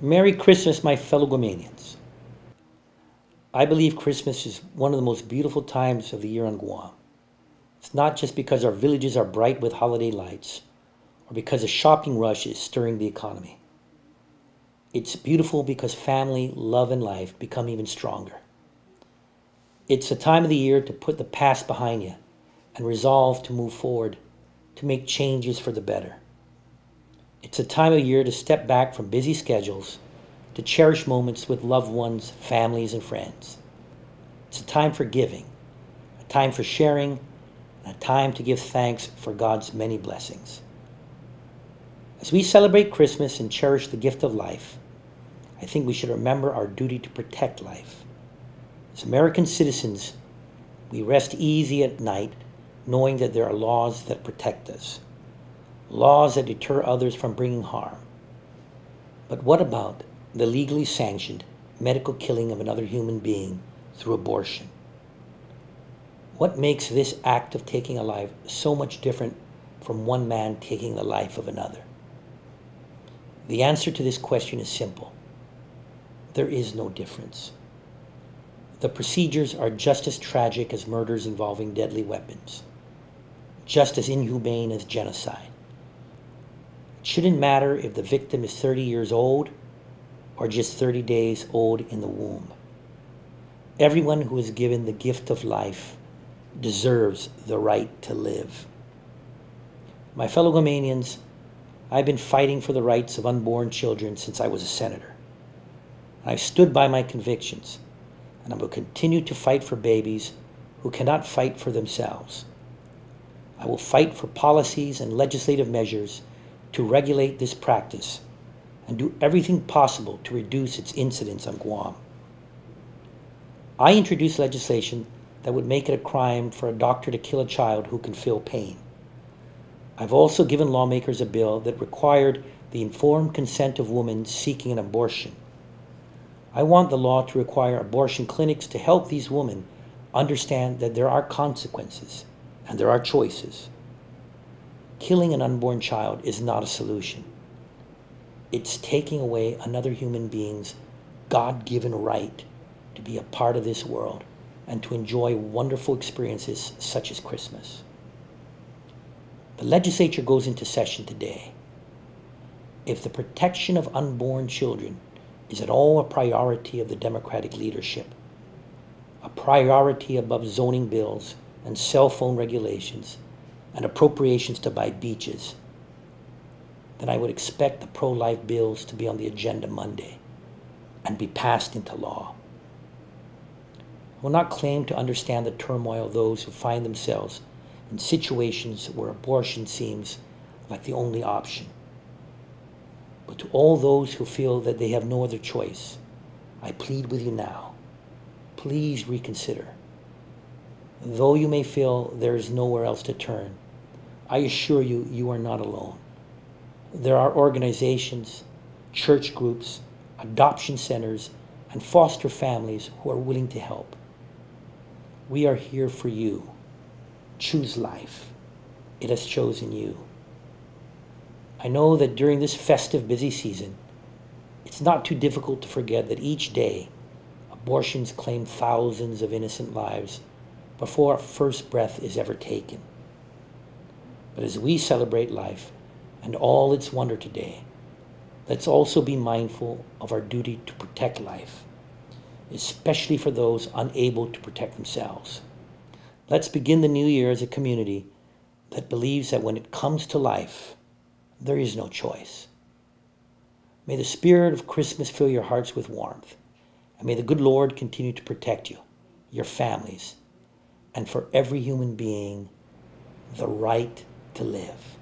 Merry Christmas, my fellow Guamanians. I believe Christmas is one of the most beautiful times of the year on Guam. It's not just because our villages are bright with holiday lights or because a shopping rush is stirring the economy. It's beautiful because family, love, and life become even stronger. It's a time of the year to put the past behind you and resolve to move forward, to make changes for the better. It's a time of year to step back from busy schedules, to cherish moments with loved ones, families, and friends. It's a time for giving, a time for sharing, and a time to give thanks for God's many blessings. As we celebrate Christmas and cherish the gift of life, I think we should remember our duty to protect life. As American citizens, we rest easy at night knowing that there are laws that protect us, laws that deter others from bringing harm. But what about the legally sanctioned medical killing of another human being through abortion? What makes this act of taking a life so much different from one man taking the life of another? The answer to this question is simple. There is no difference. The procedures are just as tragic as murders involving deadly weapons, just as inhumane as genocide. It shouldn't matter if the victim is 30 years old or just 30 days old in the womb. Everyone who is given the gift of life deserves the right to live. My fellow Guamanians, I've been fighting for the rights of unborn children since I was a senator. I've stood by my convictions, and I will continue to fight for babies who cannot fight for themselves. I will fight for policies and legislative measures to regulate this practice and do everything possible to reduce its incidence on Guam. I introduced legislation that would make it a crime for a doctor to kill a child who can feel pain. I've also given lawmakers a bill that required the informed consent of women seeking an abortion. I want the law to require abortion clinics to help these women understand that there are consequences and there are choices. Killing an unborn child is not a solution. It's taking away another human being's God-given right to be a part of this world and to enjoy wonderful experiences such as Christmas. The legislature goes into session today. If the protection of unborn children is at all a priority of the Democratic leadership, a priority above zoning bills and cell phone regulations and appropriations to buy beaches, then I would expect the pro-life bills to be on the agenda Monday and be passed into law. I will not claim to understand the turmoil of those who find themselves in situations where abortion seems like the only option. But to all those who feel that they have no other choice, I plead with you now, please reconsider. Though you may feel there is nowhere else to turn, I assure you, you are not alone. There are organizations, church groups, adoption centers, and foster families who are willing to help. We are here for you. Choose life. It has chosen you. I know that during this festive, busy season, it's not too difficult to forget that each day, abortions claim thousands of innocent lives before our first breath is ever taken. But as we celebrate life and all its wonder today, let's also be mindful of our duty to protect life, especially for those unable to protect themselves. Let's begin the new year as a community that believes that when it comes to life, there is no choice. May the spirit of Christmas fill your hearts with warmth, and may the good Lord continue to protect you, your families, and for every human being, the right to live.